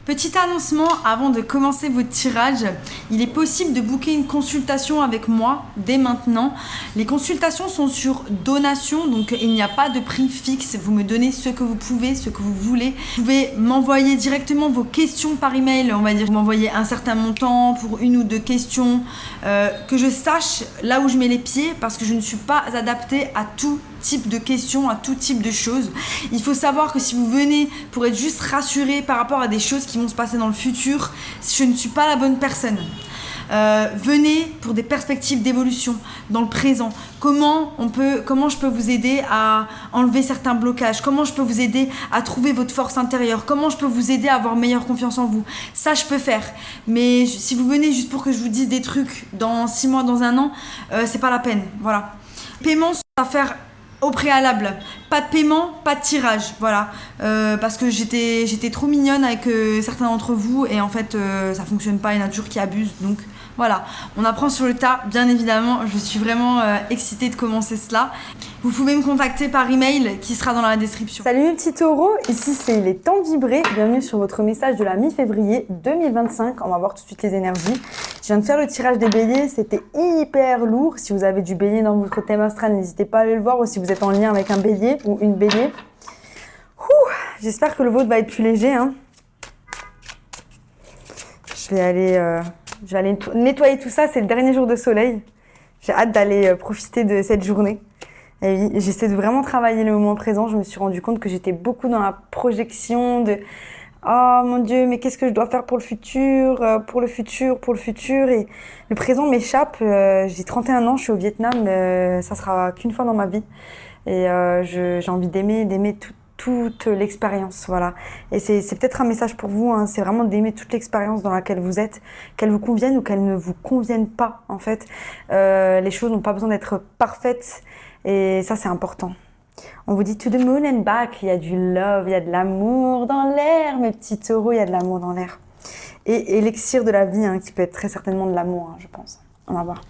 Petit annoncement avant de commencer votre tirage, il est possible de booker une consultation avec moi dès maintenant. Les consultations sont sur donation, donc il n'y a pas de prix fixe. Vous me donnez ce que vous pouvez, ce que vous voulez. Vous pouvez m'envoyer directement vos questions par email, on va dire m'envoyer un certain montant pour une ou deux questions, que je sache là où je mets les pieds parce que je ne suis pas adaptée à tout type de questions, à tout type de choses. Il faut savoir que si vous venez pour être juste rassuré par rapport à des choses qui vont se passer dans le futur, je ne suis pas la bonne personne. Venez pour des perspectives d'évolution dans le présent. Comment je peux vous aider à enlever certains blocages? Comment je peux vous aider à trouver votre force intérieure? Comment je peux vous aider à avoir meilleure confiance en vous? Ça, je peux faire. Mais si vous venez juste pour que je vous dise des trucs dans 6 mois, dans 1 an, c'est pas la peine. Voilà. Paiement à faire au préalable, pas de paiement, pas de tirage, voilà, parce que j'étais trop mignonne avec certains d'entre vous et en fait ça fonctionne pas, il y en a toujours qui abusent, donc voilà, on apprend sur le tas, bien évidemment, je suis vraiment excitée de commencer cela. Vous pouvez me contacter par email qui sera dans la description. Salut mes petits taureaux, ici c'est les temps vibrés, bienvenue sur votre message de la mi-février 2025, on va voir tout de suite les énergies. Je viens de faire le tirage des béliers, c'était hyper lourd. Si vous avez du bélier dans votre thème astral, n'hésitez pas à aller le voir ou si vous êtes en lien avec un bélier ou une bélier. J'espère que le vôtre va être plus léger. Hein. Je vais aller nettoyer tout ça, c'est le dernier jour de soleil. J'ai hâte d'aller profiter de cette journée. Et oui, j'essaie de vraiment travailler le moment présent. Je me suis rendu compte que j'étais beaucoup dans la projection de « Oh mon Dieu, mais qu'est-ce que je dois faire pour le futur, pour le futur ?» Et le présent m'échappe. J'ai 31 ans, je suis au Vietnam, ça sera qu'une fois dans ma vie. Et j'ai envie d'aimer toute l'expérience, voilà. Et c'est peut-être un message pour vous, hein, c'est vraiment d'aimer toute l'expérience dans laquelle vous êtes, qu'elle vous convienne ou qu'elle ne vous convienne pas, en fait. Les choses n'ont pas besoin d'être parfaites et ça, c'est important. On vous dit to the moon and back, il y a du love, il y a de l'amour dans l'air, mes petits taureaux, il y a de l'amour dans l'air. Et élixir de la vie, hein, qui peut être très certainement de l'amour, hein, je pense. On va voir.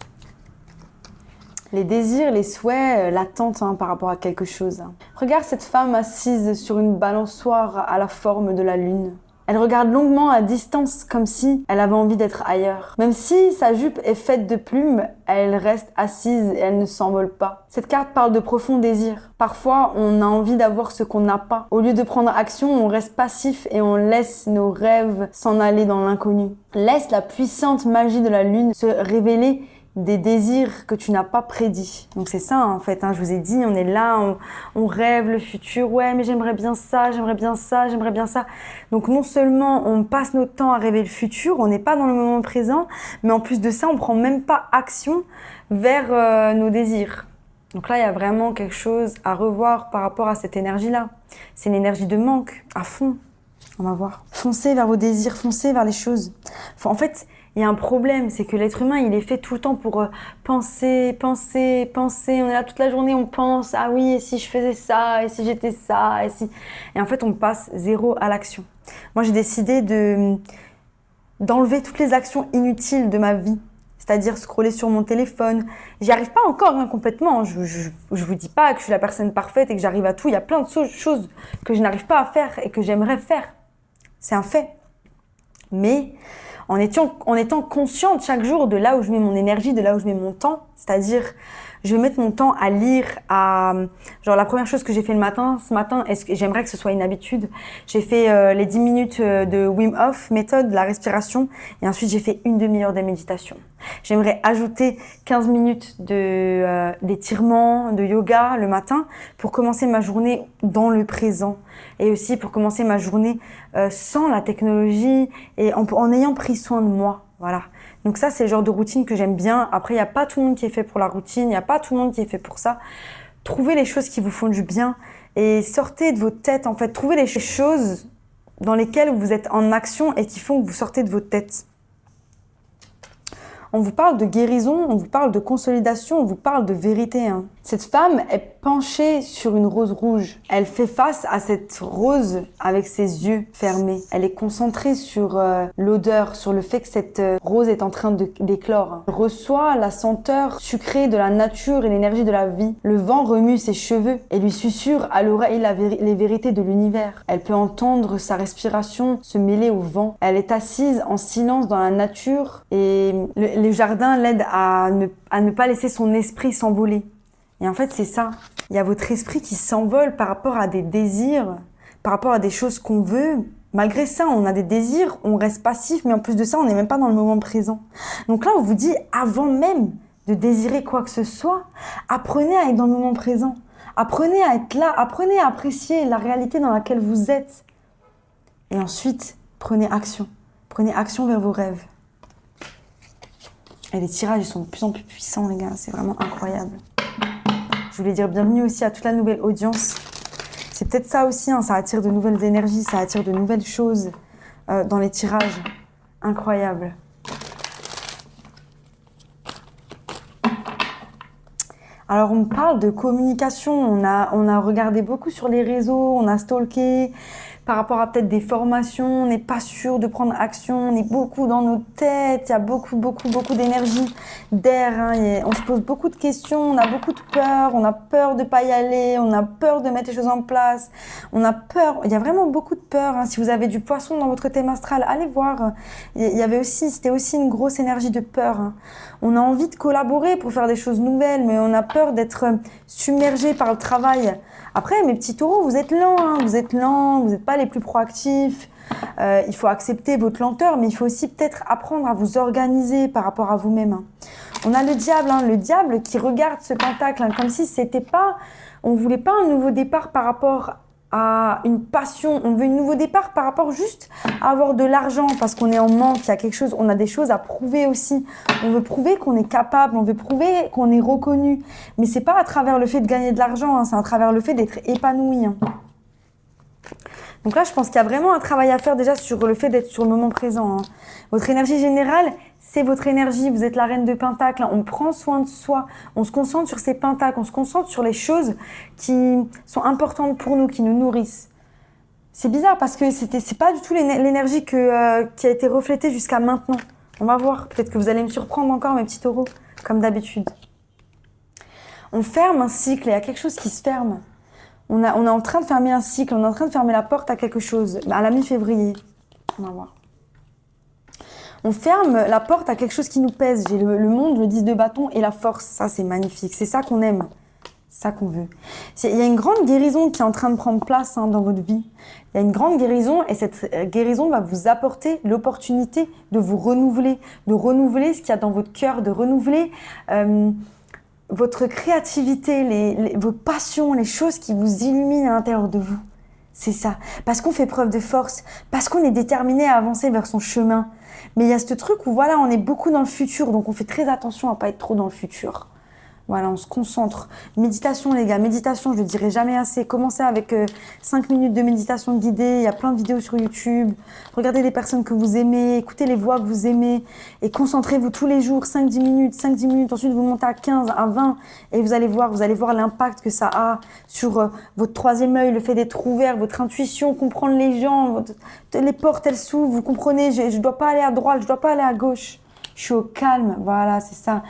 Les désirs, les souhaits, l'attente par rapport à quelque chose. Regarde cette femme assise sur une balançoire à la forme de la lune. Elle regarde longuement à distance comme si elle avait envie d'être ailleurs. Même si sa jupe est faite de plumes, elle reste assise et elle ne s'envole pas. Cette carte parle de profond désir. Parfois, on a envie d'avoir ce qu'on n'a pas. Au lieu de prendre action, on reste passif et on laisse nos rêves s'en aller dans l'inconnu. Laisse la puissante magie de la lune se révéler des désirs que tu n'as pas prédits. Donc c'est ça en fait, hein, je vous ai dit, on est là, on rêve le futur, ouais mais j'aimerais bien ça, j'aimerais bien ça, j'aimerais bien ça. Donc non seulement on passe notre temps à rêver le futur, on n'est pas dans le moment présent, mais en plus de ça, on prend même pas action vers nos désirs. Donc là, il y a vraiment quelque chose à revoir par rapport à cette énergie-là. C'est une énergie de manque, à fond. On va voir. Foncez vers vos désirs, foncez vers les choses. Enfin, en fait, il y a un problème, c'est que l'être humain, il est fait tout le temps pour penser. On est là toute la journée, on pense, ah oui, et si je faisais ça, et si j'étais ça, et si... Et en fait, on passe zéro à l'action. Moi, j'ai décidé d'enlever toutes les actions inutiles de ma vie. C'est-à-dire scroller sur mon téléphone. J'y arrive pas encore complètement. Je vous dis pas que je suis la personne parfaite et que j'arrive à tout. Il y a plein de choses que je n'arrive pas à faire et que j'aimerais faire. C'est un fait. Mais en étant consciente chaque jour de là où je mets mon énergie, de là où je mets mon temps, c'est-à-dire je vais mettre mon temps à lire, genre la première chose que j'ai fait ce matin, j'aimerais que ce soit une habitude. J'ai fait les 10 minutes de Wim Hof, méthode, la respiration, et ensuite j'ai fait une demi-heure de méditation. J'aimerais ajouter 15 minutes d'étirement, de yoga le matin pour commencer ma journée dans le présent. Et aussi pour commencer ma journée sans la technologie et en ayant pris soin de moi. Voilà. Donc ça, c'est le genre de routine que j'aime bien. Après, il n'y a pas tout le monde qui est fait pour la routine, il n'y a pas tout le monde qui est fait pour ça. Trouvez les choses qui vous font du bien et sortez de votre tête. En fait, trouvez les choses dans lesquelles vous êtes en action et qui font que vous sortez de votre tête. On vous parle de guérison, on vous parle de consolidation, on vous parle de vérité. Hein. Cette femme est penchée sur une rose rouge. Elle fait face à cette rose avec ses yeux fermés. Elle est concentrée sur l'odeur, sur le fait que cette rose est en train d'éclore. Elle reçoit la senteur sucrée de la nature et l'énergie de la vie. Le vent remue ses cheveux et lui susurre à l'oreille les vérités de l'univers. Elle peut entendre sa respiration se mêler au vent. Elle est assise en silence dans la nature et le jardin l'aide à ne pas laisser son esprit s'envoler. Et en fait, c'est ça. Il y a votre esprit qui s'envole par rapport à des désirs, par rapport à des choses qu'on veut. Malgré ça, on a des désirs, on reste passif, mais en plus de ça, on n'est même pas dans le moment présent. Donc là, on vous dit, avant même de désirer quoi que ce soit, apprenez à être dans le moment présent. Apprenez à être là, apprenez à apprécier la réalité dans laquelle vous êtes. Et ensuite, prenez action. Prenez action vers vos rêves. Et les tirages, ils sont de plus en plus puissants, les gars. C'est vraiment incroyable. Je voulais dire bienvenue aussi à toute la nouvelle audience. C'est peut-être ça aussi, hein, ça attire de nouvelles énergies, ça attire de nouvelles choses dans les tirages. Incroyable. Alors, on parle de communication. On a regardé beaucoup sur les réseaux, on a stalké par rapport à peut-être des formations. On n'est pas sûr de prendre action. On est beaucoup dans nos têtes. Il y a beaucoup d'énergie, d'air. Hein, on se pose beaucoup de questions. On a beaucoup de peur. On a peur de pas y aller. On a peur de mettre les choses en place. On a peur. Il y a vraiment beaucoup de peur. Hein. Si vous avez du poisson dans votre thème astral, allez voir. C'était aussi une grosse énergie de peur. Hein. On a envie de collaborer pour faire des choses nouvelles, mais on a peur d'être submergé par le travail. Après, mes petits taureaux, vous êtes lents, hein, vous n'êtes pas les plus proactifs. Il faut accepter votre lenteur, mais il faut aussi peut-être apprendre à vous organiser par rapport à vous-même. Hein. On a le diable qui regarde ce pentacle, hein, comme si on voulait pas un nouveau départ par rapport à une passion, on veut un nouveau départ par rapport juste à avoir de l'argent parce qu'on est en manque, il y a quelque chose, on a des choses à prouver aussi. On veut prouver qu'on est capable, on veut prouver qu'on est reconnu. Mais c'est pas à travers le fait de gagner de l'argent, hein, c'est à travers le fait d'être épanoui. Hein. Donc là, je pense qu'il y a vraiment un travail à faire déjà sur le fait d'être sur le moment présent. Hein. Votre énergie générale, c'est votre énergie. Vous êtes la reine de Pentacle. Hein. On prend soin de soi. On se concentre sur ces pentacles. On se concentre sur les choses qui sont importantes pour nous, qui nous nourrissent. C'est bizarre parce que c'est pas du tout l'énergie qui a été reflétée jusqu'à maintenant. On va voir. Peut-être que vous allez me surprendre encore, mes petits taureaux, comme d'habitude. On ferme un cycle et il y a quelque chose qui se ferme. On est en train de fermer un cycle, on est en train de fermer la porte à quelque chose, à la mi-février. On va voir. On ferme la porte à quelque chose qui nous pèse. J'ai le monde, le 10 de bâton et la force. Ça, c'est magnifique. C'est ça qu'on aime. C'est ça qu'on veut. Il y a une grande guérison qui est en train de prendre place dans votre vie. Il y a une grande guérison et cette guérison va vous apporter l'opportunité de vous renouveler, de renouveler ce qu'il y a dans votre cœur, de renouveler votre créativité, vos passions, les choses qui vous illuminent à l'intérieur de vous. C'est ça. Parce qu'on fait preuve de force, parce qu'on est déterminé à avancer vers son chemin. Mais il y a ce truc où voilà, on est beaucoup dans le futur, donc on fait très attention à pas être trop dans le futur. Voilà, on se concentre. Méditation, les gars, méditation, je ne le dirai jamais assez. Commencez avec 5 minutes de méditation guidée. Il y a plein de vidéos sur YouTube. Regardez les personnes que vous aimez, écoutez les voix que vous aimez et concentrez-vous tous les jours, 5-10 minutes, 5-10 minutes. Ensuite, vous montez à 15, à 20 et vous allez voir l'impact que ça a sur votre troisième œil, le fait d'être ouvert, votre intuition, comprendre les gens, les portes, elles s'ouvrent. Vous comprenez, je ne dois pas aller à droite, je ne dois pas aller à gauche. Je suis au calme, voilà, c'est ça.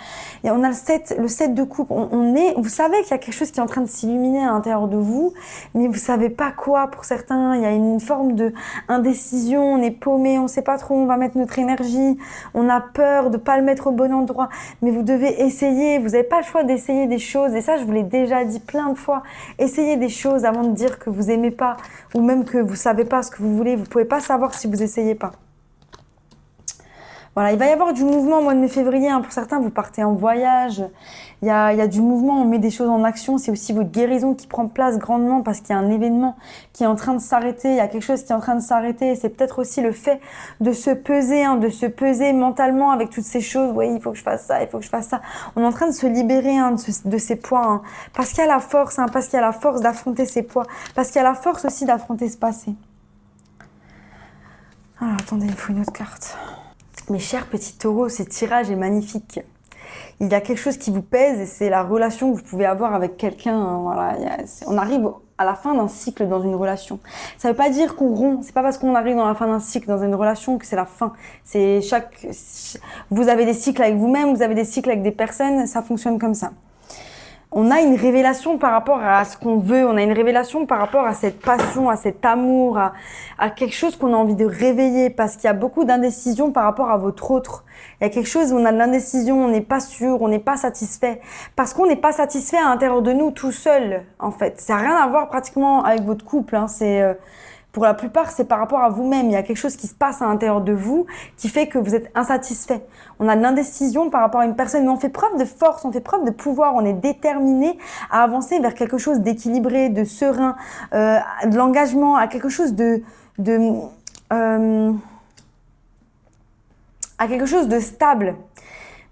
Et on a le 7 de coupe. Vous savez qu'il y a quelque chose qui est en train de s'illuminer à l'intérieur de vous, mais vous savez pas quoi. Pour certains, il y a une forme de indécision. On est paumé, on sait pas trop où on va mettre notre énergie. On a peur de pas le mettre au bon endroit. Mais vous devez essayer. Vous n'avez pas le choix d'essayer des choses. Et ça, je vous l'ai déjà dit plein de fois. Essayez des choses avant de dire que vous aimez pas, ou même que vous savez pas ce que vous voulez. Vous pouvez pas savoir si vous essayez pas. Voilà, il va y avoir du mouvement au mois de mai-février. Hein. Pour certains, vous partez en voyage. Il y a du mouvement, on met des choses en action. C'est aussi votre guérison qui prend place grandement parce qu'il y a un événement qui est en train de s'arrêter. Il y a quelque chose qui est en train de s'arrêter. C'est peut-être aussi le fait de se peser, de se peser mentalement avec toutes ces choses. Oui, il faut que je fasse ça, il faut que je fasse ça. On est en train de se libérer de ces poids. Parce qu'il y a la force, parce qu'il y a la force d'affronter ces poids. Parce qu'il y a la force aussi d'affronter ce passé. Alors, attendez, il faut une autre carte. Mes chers petits taureaux, ce tirage est magnifique. il y a quelque chose qui vous pèse et c'est la relation que vous pouvez avoir avec quelqu'un. Voilà, on arrive à la fin d'un cycle dans une relation. Ça veut pas dire qu'on rompt. C'est pas parce qu'on arrive dans la fin d'un cycle dans une relation que c'est la fin. Vous avez des cycles avec vous-même, vous avez des cycles avec des personnes. Ça fonctionne comme ça. On a une révélation par rapport à ce qu'on veut, on a une révélation par rapport à cette passion, à cet amour, à quelque chose qu'on a envie de réveiller parce qu'il y a beaucoup d'indécision par rapport à votre autre. Il y a quelque chose où on a de l'indécision, on n'est pas sûr, on n'est pas satisfait. Parce qu'on n'est pas satisfait à l'intérieur de nous tout seul, en fait. Ça n'a rien à voir pratiquement avec votre couple, hein. Pour la plupart, c'est par rapport à vous-même. Il y a quelque chose qui se passe à l'intérieur de vous qui fait que vous êtes insatisfait. On a de l'indécision par rapport à une personne, mais on fait preuve de force, on fait preuve de pouvoir, on est déterminé à avancer vers quelque chose d'équilibré, de serein, de l'engagement, à quelque chose à quelque chose de stable.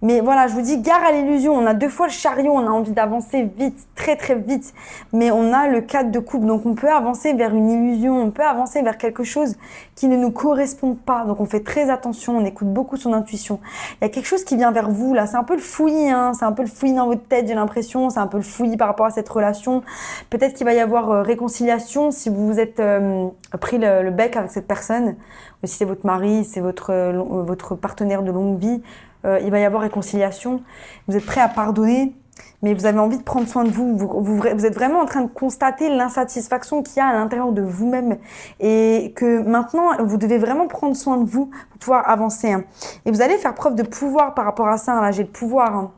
Mais voilà, je vous dis, gare à l'illusion. On a 2 fois le chariot, on a envie d'avancer vite, très très vite. Mais on a le 4 de coupe. Donc on peut avancer vers une illusion, on peut avancer vers quelque chose qui ne nous correspond pas. Donc on fait très attention, on écoute beaucoup son intuition. Il y a quelque chose qui vient vers vous là. C'est un peu le fouillis, hein. C'est un peu le fouillis dans votre tête, j'ai l'impression. C'est un peu le fouillis par rapport à cette relation. Peut-être qu'il va y avoir réconciliation si vous vous êtes pris le bec avec cette personne. Ou si c'est votre mari, c'est votre partenaire de longue vie. Il va y avoir réconciliation, vous êtes prêt à pardonner, mais vous avez envie de prendre soin de vous. Vous êtes vraiment en train de constater l'insatisfaction qu'il y a à l'intérieur de vous-même et que maintenant, vous devez vraiment prendre soin de vous pour pouvoir avancer. Hein. Et vous allez faire preuve de pouvoir par rapport à ça. Hein. Là, j'ai le pouvoir. Hein.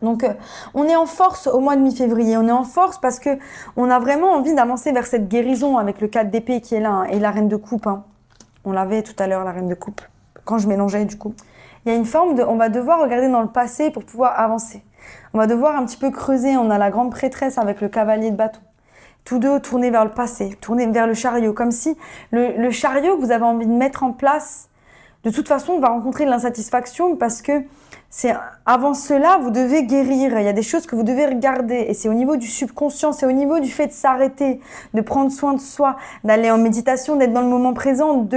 Donc, on est en force au mois de mi-février. On est en force parce que on a vraiment envie d'avancer vers cette guérison avec le 4 d'épée qui est là hein, et la reine de coupe. Hein. On l'avait tout à l'heure, la reine de coupe, quand je mélangeais du coup. Il y a une forme on va devoir regarder dans le passé pour pouvoir avancer. On va devoir un petit peu creuser. On a la grande prêtresse avec le cavalier de bâton. Tous deux tournés vers le passé, tournés vers le chariot. Comme si le chariot que vous avez envie de mettre en place, de toute façon, va rencontrer de l'insatisfaction parce que avant cela, vous devez guérir. Il y a des choses que vous devez regarder. Et c'est au niveau du subconscient, c'est au niveau du fait de s'arrêter, de prendre soin de soi, d'aller en méditation, d'être dans le moment présent,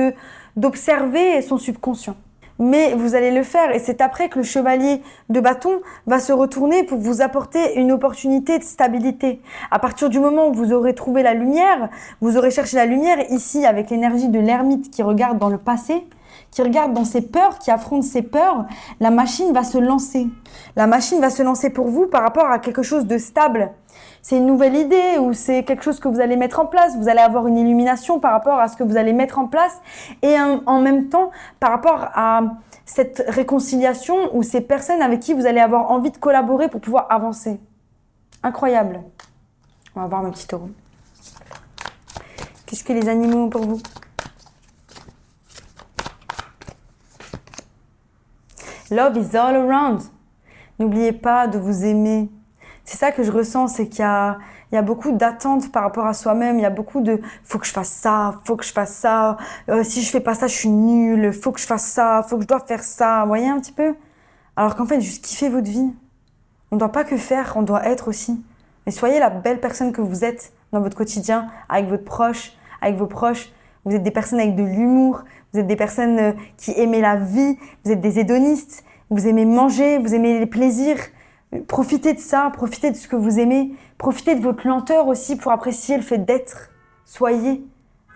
d'observer son subconscient. Mais vous allez le faire et c'est après que le chevalier de bâton va se retourner pour vous apporter une opportunité de stabilité. À partir du moment où vous aurez trouvé la lumière, vous aurez cherché la lumière ici avec l'énergie de l'ermite qui regarde dans le passé, qui regarde dans ses peurs, qui affronte ses peurs, la machine va se lancer. La machine va se lancer pour vous par rapport à quelque chose de stable. C'est une nouvelle idée ou c'est quelque chose que vous allez mettre en place. Vous allez avoir une illumination par rapport à ce que vous allez mettre en place et en même temps par rapport à cette réconciliation ou ces personnes avec qui vous allez avoir envie de collaborer pour pouvoir avancer. Incroyable. On va voir mon petit taureau. Qu'est-ce que les animaux ont pour vous ? Love is all around. N'oubliez pas de vous aimer. C'est ça que je ressens, c'est qu'il y a beaucoup d'attentes par rapport à soi-même. Il y a beaucoup de « faut que je fasse ça, faut que je fasse ça, si je fais pas ça, je suis nulle, faut que je fasse ça, faut que je dois faire ça ». Vous voyez un petit peu ? Alors qu'en fait, juste kiffez votre vie. On ne doit pas que faire, on doit être aussi. Mais soyez la belle personne que vous êtes dans votre quotidien, avec votre proche, avec vos proches. Vous êtes des personnes avec de l'humour, vous êtes des personnes qui aiment la vie, vous êtes des hédonistes, vous aimez manger, vous aimez les plaisirs. Profitez de ça, profitez de ce que vous aimez, profitez de votre lenteur aussi pour apprécier le fait d'être. Soyez,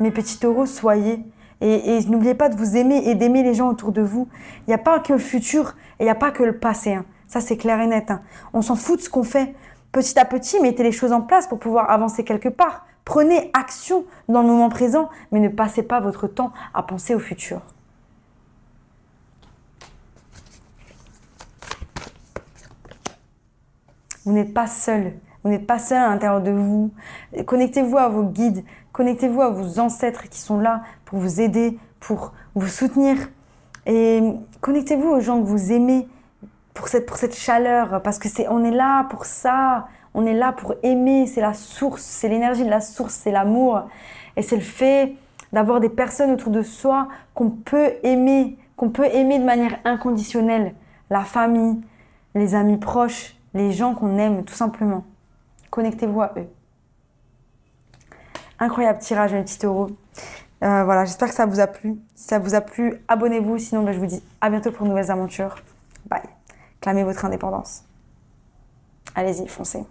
mes petits taureaux, soyez. Et n'oubliez pas de vous aimer et d'aimer les gens autour de vous. Il n'y a pas que le futur et il n'y a pas que le passé. Hein. Ça, c'est clair et net. Hein. On s'en fout de ce qu'on fait. Petit à petit, mettez les choses en place pour pouvoir avancer quelque part. Prenez action dans le moment présent, mais ne passez pas votre temps à penser au futur. Vous n'êtes pas seul. Vous n'êtes pas seul à l'intérieur de vous. Connectez-vous à vos guides. Connectez-vous à vos ancêtres qui sont là pour vous aider, pour vous soutenir. Et connectez-vous aux gens que vous aimez pour cette chaleur. Parce que on est là pour ça. On est là pour aimer. C'est la source. C'est l'énergie de la source. C'est l'amour. Et c'est le fait d'avoir des personnes autour de soi qu'on peut aimer de manière inconditionnelle. La famille, les amis proches, les gens qu'on aime, tout simplement. Connectez-vous à eux. Incroyable tirage, mes petits taureaux. Voilà, j'espère que ça vous a plu. Si ça vous a plu, abonnez-vous. Sinon, je vous dis à bientôt pour de nouvelles aventures. Bye. clamez votre indépendance. Allez-y, foncez.